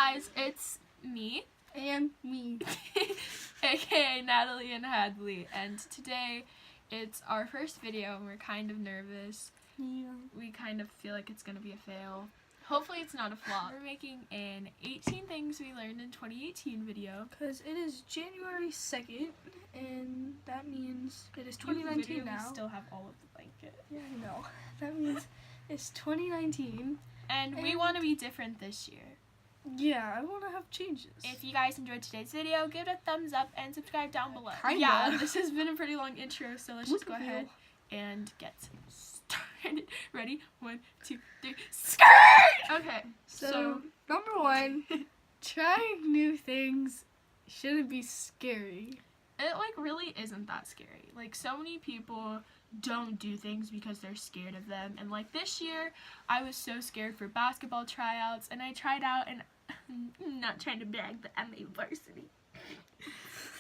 guys, it's me. And me. aka Natalie and Hadley. And today it's our first video and we're kind of nervous. Yeah. We kind of feel like it's going to be a fail. Hopefully it's not a flop. We're making an 18 things we learned in 2018 video. Because it is January 2nd, and that means it is 2019 now. We still have all of the blanket. Yeah, I know. That means it's 2019. And we want to be different this year. Yeah, I want to have changes. If you guys enjoyed today's video, give it a thumbs up and subscribe down below. Kinda. Yeah, this has been a pretty long intro, so let's just go ahead and get started. Ready? 1, 2, 3, skirt! Okay, So number one, trying new things shouldn't be scary. it really isn't that scary. So many people don't do things because they're scared of them, and this year I was so scared for basketball tryouts, and I tried out, and I'm not trying to brag, but I'm a varsity.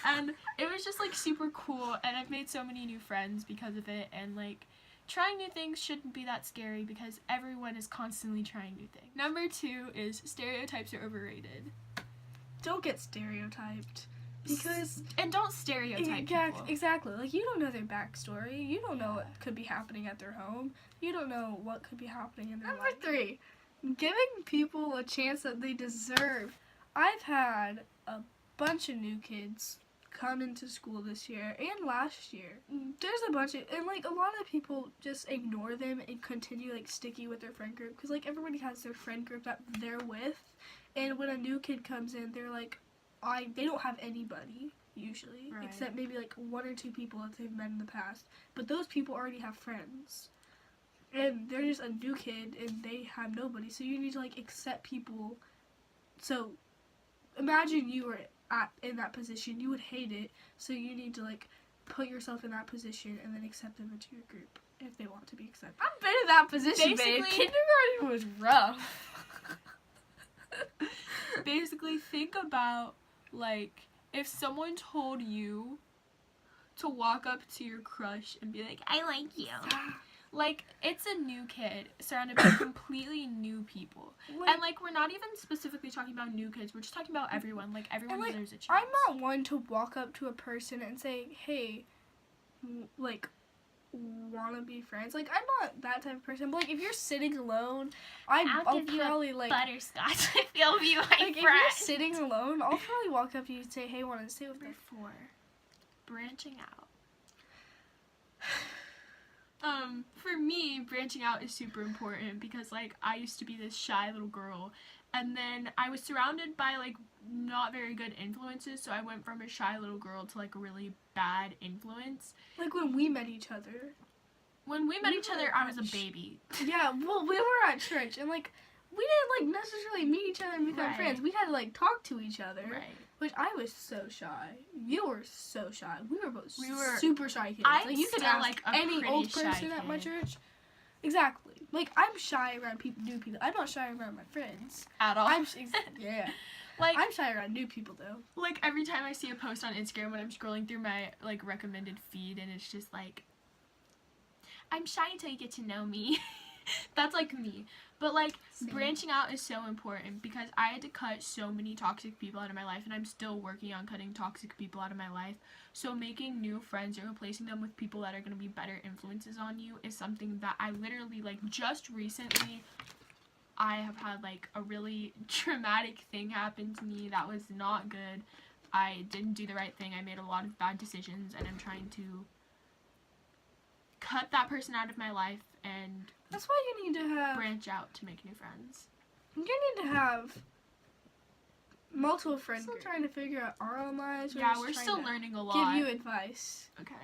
And it was just super cool, and I've made so many new friends because of it, and trying new things shouldn't be that scary because everyone is constantly trying new things. Number 2 is stereotypes are overrated. Don't get stereotyped. Because and don't stereotype people. Exactly. You don't know their backstory. You don't know what could be happening at their home. You don't know what could be happening in their life. Number 3, giving people a chance that they deserve. I've had a bunch of new kids come into school this year and last year. There's a bunch of, and a lot of people just ignore them and continue sticky with their friend group because everybody has their friend group that they're with, and when a new kid comes in, they're they don't have anybody usually, right, except maybe 1 or 2 people that they've met in the past, but those people already have friends, and they're just a new kid and they have nobody, so you need to accept people. So imagine you were in that position, you would hate it, so you need to put yourself in that position and then accept them into your group if they want to be accepted. I've been in that position, babe. Kindergarten was rough. Basically, think about if someone told you to walk up to your crush and be like, I like you. It's a new kid surrounded by completely new people. And we're not even specifically talking about new kids, we're just talking about everyone. Everyone deserves a chance. I'm not one to walk up to a person and say, hey, wanna be friends. I'm not that type of person. But if you're sitting alone, I'll give probably you a butterscotch if you'll be my friend. if you're sitting alone, I'll probably walk up to you and say, hey, wanna stay with me? Before branching out. For me, branching out is super important because I used to be this shy little girl, and then I was surrounded by not very good influences, so I went from a shy little girl to a really bad influence. When we met each other. When we met each other, I was a baby. Yeah, well, we were at church, and we didn't necessarily meet each other and become friends. We had to talk to each other. Right. Which I was so shy. You were so shy. We were both super shy kids. You could ask any old person at my church. Exactly. I'm shy around new people. I'm not shy around my friends. At all. Yeah. I'm shy around new people, though. Every time I see a post on Instagram when I'm scrolling through my, recommended feed, and it's just I'm shy until you get to know me. That's, me. But, branching out is so important because I had to cut so many toxic people out of my life, and I'm still working on cutting toxic people out of my life. So making new friends and replacing them with people that are going to be better influences on you is something that I literally, just recently, I have had, a really traumatic thing happen to me that was not good. I didn't do the right thing. I made a lot of bad decisions, and I'm trying to cut that person out of my life, and that's why you need to have branch out to make new friends. You need to have multiple friends. We're still trying to figure out our own lives. We're still learning a lot. Give you advice. Okay.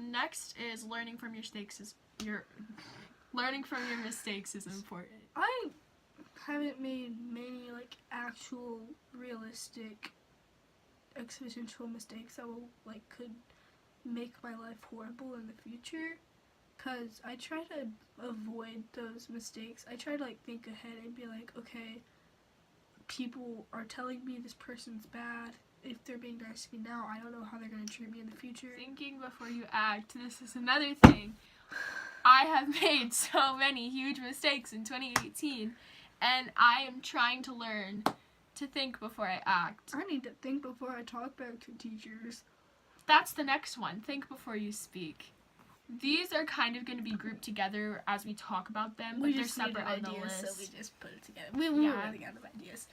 Next is learning from your mistakes is important. I haven't made many actual realistic existential mistakes that will could make my life horrible in the future. Because I try to avoid those mistakes. I try to think ahead and be okay, people are telling me this person's bad. If they're being nice to me now, I don't know how they're going to treat me in the future. Thinking before you act, this is another thing. I have made so many huge mistakes in 2018, and I am trying to learn to think before I act. I need to think before I talk back to teachers. That's the next one. Think before you speak. These are kind of going to be grouped together as we talk about them, but they're separate on the list. So we just put it together. We were running out of ideas.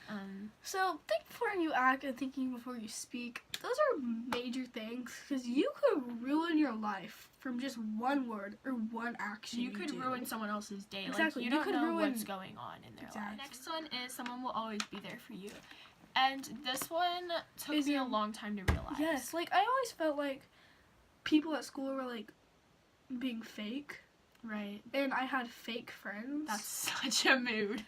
So think before you act and thinking before you speak. Those are major things because you could ruin your life from just one word or one action. You could ruin someone else's day. Exactly. Like, you don't know what's going on in their life. Next one is someone will always be there for you. And this one took me a long time to realize. Yes, like I always felt like people at school were like being fake. Right. And I had fake friends. That's such a mood.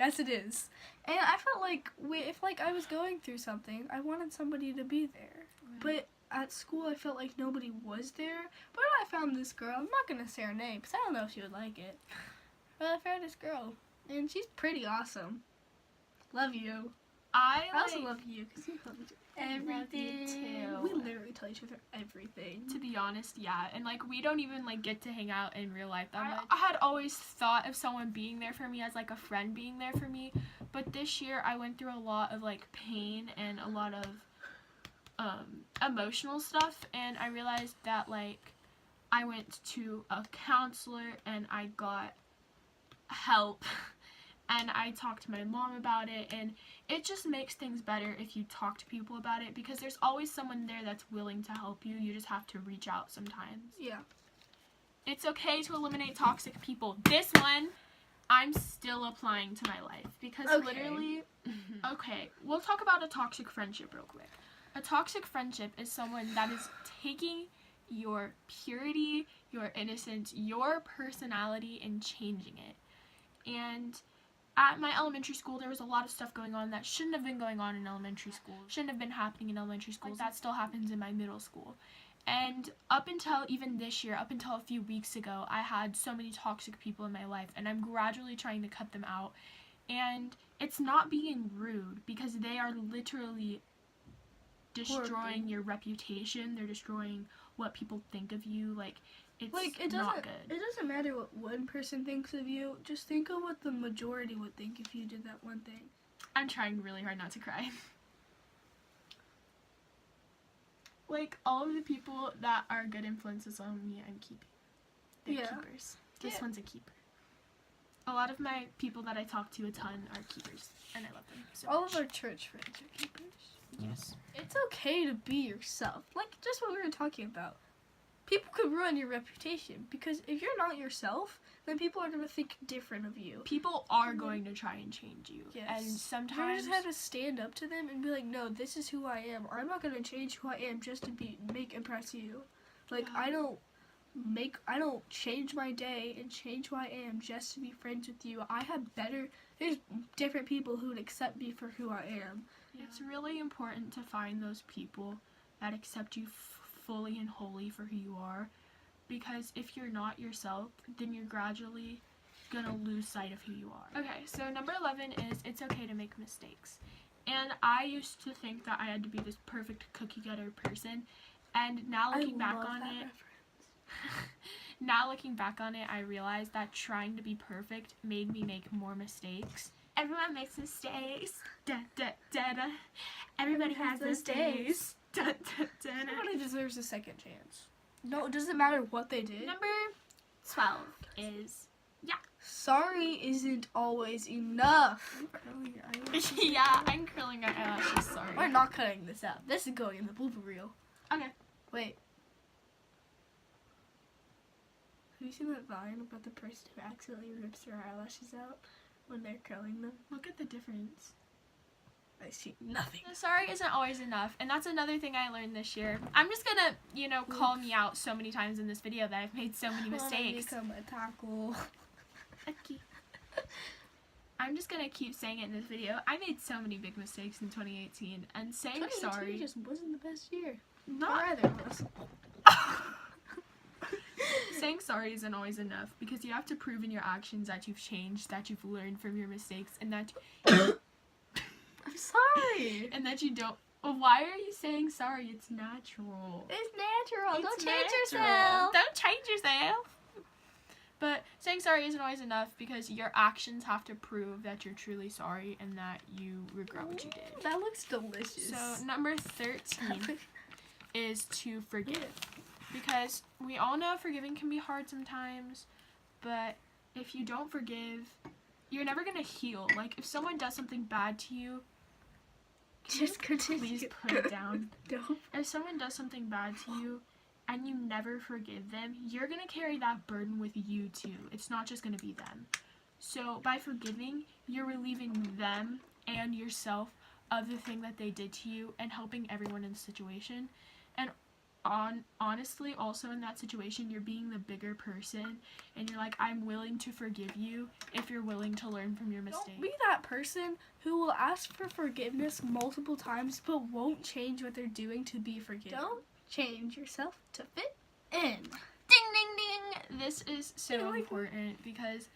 Yes, it is. And I felt like if like I was going through something, I wanted somebody to be there. Right. But at school, I felt like nobody was there. But I found this girl. I'm not going to say her name because I don't know if she would like it. But I found this girl. And she's pretty awesome. Love you. I also love you because you love me too. Everything. Too. We literally tell each other everything. To be honest, yeah. And like we don't even like get to hang out in real life that much. I had always thought of someone being there for me as like a friend being there for me. But this year I went through a lot of like pain and a lot of emotional stuff, and I realized that like I went to a counselor and I got help. And I talked to my mom about it, and it just makes things better if you talk to people about it because there's always someone there that's willing to help you. You just have to reach out sometimes. Yeah. It's okay to eliminate toxic people. This one, I'm still applying to my life because literally, okay, we'll talk about a toxic friendship real quick. A toxic friendship is someone that is taking your purity, your innocence, your personality, and changing it. And at my elementary school, there was a lot of stuff going on that shouldn't have been going on in elementary school. Shouldn't have been happening in elementary school. That still happens in my middle school. And up until even this year, up until a few weeks ago, I had so many toxic people in my life, and I'm gradually trying to cut them out. And it's not being rude because they are literally destroying your reputation. They're destroying what people think of you. Like, it's not good. It doesn't matter what one person thinks of you. Just think of what the majority would think if you did that one thing. I'm trying really hard not to cry. Like, all of the people that are good influences on me, I'm keeping. They're keepers. This one's a keeper. A lot of my people that I talk to a ton are keepers, and I love them so much. All of our church friends are keepers. Yes. It's okay to be yourself. Like, just what we were talking about. People could ruin your reputation because if you're not yourself, then people are going to think different of you. People are going to try and change you. Yes. And sometimes you just have to stand up to them and be like, no, this is who I am. I'm not going to change who I am just to impress you. Like, I don't change my day and change who I am just to be friends with you. There's different people who would accept me for who I am. Yeah. It's really important to find those people that accept you fully and wholly for who you are, because if you're not yourself, then you're gradually gonna lose sight of who you are. Okay, so number 11 is it's okay to make mistakes. And I used to think that I had to be this perfect cookie cutter person, and now looking back on it, I realized that trying to be perfect made me make more mistakes. Everyone makes mistakes. Da, da, da, da. Everybody has those days. Da, da, da, da. Everybody deserves a second chance. No, it doesn't matter what they did. Number 12 is, sorry isn't always enough. Yeah, I'm curling my eyelashes, sorry. We're not cutting this out. This is going in the blooper reel. Okay. Wait. Have you seen that Vine about the person who accidentally rips their eyelashes out when they're curling them? Look at the difference. I see nothing. Sorry isn't always enough, and that's another thing I learned this year. I'm just gonna, call me out so many times in this video that I've made so many mistakes. Become a tackle. Okay. I'm just gonna keep saying it in this video. I made so many big mistakes in 2018, and saying sorry just wasn't the best year. Not either of us. Saying sorry isn't always enough because you have to prove in your actions that you've changed, that you've learned from your mistakes, and that I'm sorry. And that you don't. Well, why are you saying sorry? It's natural. It's natural. Don't change yourself. Don't change yourself. But saying sorry isn't always enough because your actions have to prove that you're truly sorry and that you regret what you did. That looks delicious. So number 13 is to forgive. Because we all know forgiving can be hard sometimes, but if you don't forgive, you're never going to heal. Like, if someone does something bad to you, just continue. Please put it down. Don't. If someone does something bad to you and you never forgive them, you're going to carry that burden with you too. It's not just going to be them. So by forgiving, you're relieving them and yourself of the thing that they did to you and helping everyone in the situation. And honestly, also in that situation, you're being the bigger person and you're like, I'm willing to forgive you if you're willing to learn from your mistake. Don't be that person who will ask for forgiveness multiple times but won't change what they're doing to be forgiven. Don't change yourself to fit in. Ding, ding, ding! This is so important because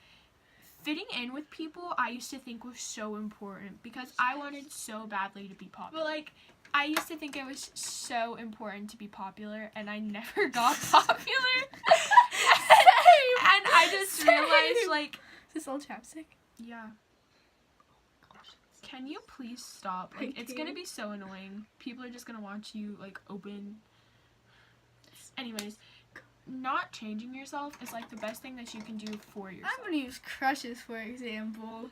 fitting in with people I used to think was so important because I wanted so badly to be popular. But like, I used to think it was so important to be popular and I never got popular. And I just realized, like... Is this all chapstick? Yeah. Can you please stop? Like, it's gonna be so annoying. People are just gonna watch you, like, open... Anyways, not changing yourself is, like, the best thing that you can do for yourself. I'm gonna use crushes, for example.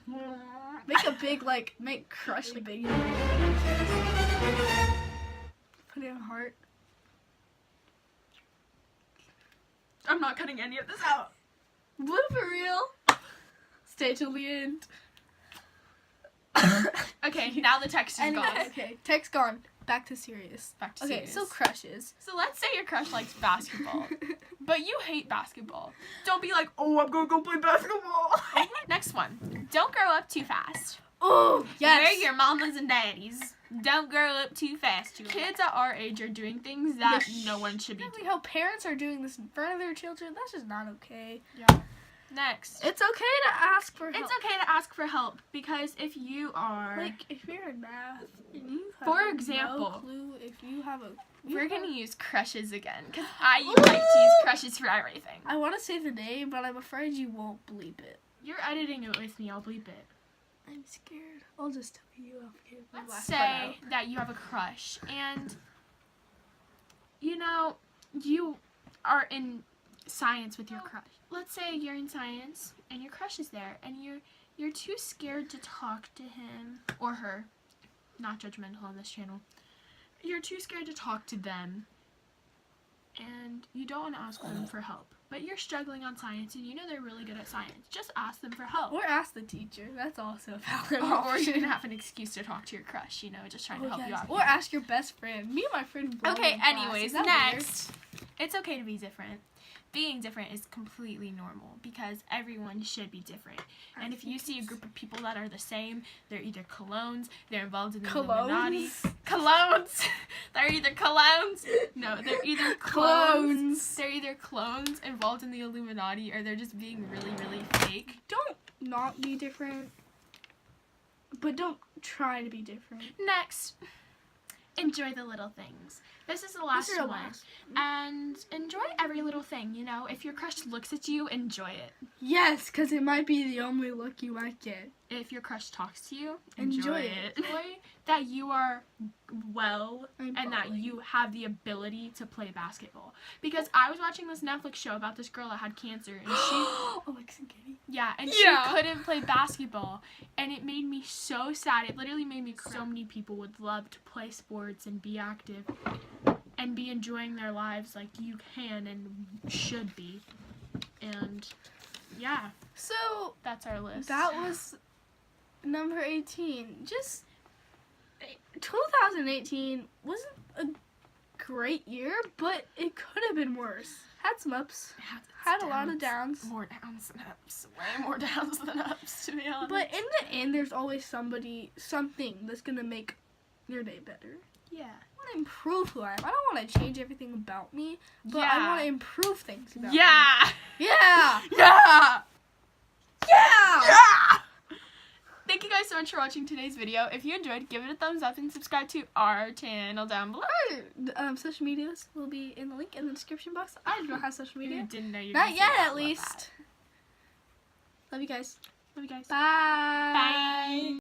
Make a big, like, make crush big. Put in a heart. I'm not cutting any of this out. Blooper reel. Stay till the end. Okay, now the text is gone. Okay, text gone. Back to serious. Back to serious. Okay, so crushes. So let's say your crush likes basketball, but you hate basketball. Don't be like, oh, I'm gonna go play basketball. Next one. Don't grow up too fast. Oh, yes. We're your mamas and daddies. Don't grow up too fast. Kids at our age are doing things that no one should be doing. How parents are doing this in front of their children, that's just not okay. Yeah. Next. It's okay to ask for help. It's okay to ask for help because if you are... Like, if you're in math and you have for example, no clue if you have a... We're going to use crushes again because I like to use crushes for everything. I want to say the name, but I'm afraid you won't bleep it. You're editing it with me. I'll bleep it. I'm scared. I'll just tell you. Let's say that you have a crush and, you know, you are in science with your crush. Let's say you're in science and your crush is there and you're too scared to talk to him or her. Not judgmental on this channel. You're too scared to talk to them and you don't want to ask them for help. But you're struggling on science and you know they're really good at science. Just ask them for help. Or ask the teacher. That's also a valid Or option. you can have an excuse to talk to your crush, you know, just trying to help you out. Or ask your best friend. Me and my friend. Okay, anyways, next. It's okay to be different. Being different is completely normal because everyone should be different. And if you see a group of people that are the same, they're either clones, they're involved in the Illuminati. Clones? They're either clones. No, they're either clones. They're either clones involved in the Illuminati or they're just being really, really fake. Don't not be different, but don't try to be different. Next. Enjoy the little things. This is the last one. And enjoy every little thing, you know. If your crush looks at you, enjoy it. Yes, because it might be the only look you might get. If your crush talks to you, enjoy it. Enjoy that you are well and that you have the ability to play basketball. Because I was watching this Netflix show about this girl that had cancer and she she couldn't play basketball and it made me so sad. It literally made me cry. So many people would love to play sports and be active and be enjoying their lives like you can and should be. And yeah. So that's our list. That was number 18. Just 2018 wasn't a great year, but it could have been worse. Had some ups. Had a lot of downs. More downs than ups. Way more downs than ups, to be honest. But in the end, there's always something that's gonna make your day better. Yeah. I want to improve who I am. I don't want to change everything about me, but I want to improve things about me. Yeah. Yeah. Thank you guys so much for watching today's video. If you enjoyed, give it a thumbs up and subscribe to our channel down below. Social medias will be in the link in the description box. I don't have social media. You didn't know you Not yet, at least. Love you guys. Love you guys. Bye. Bye.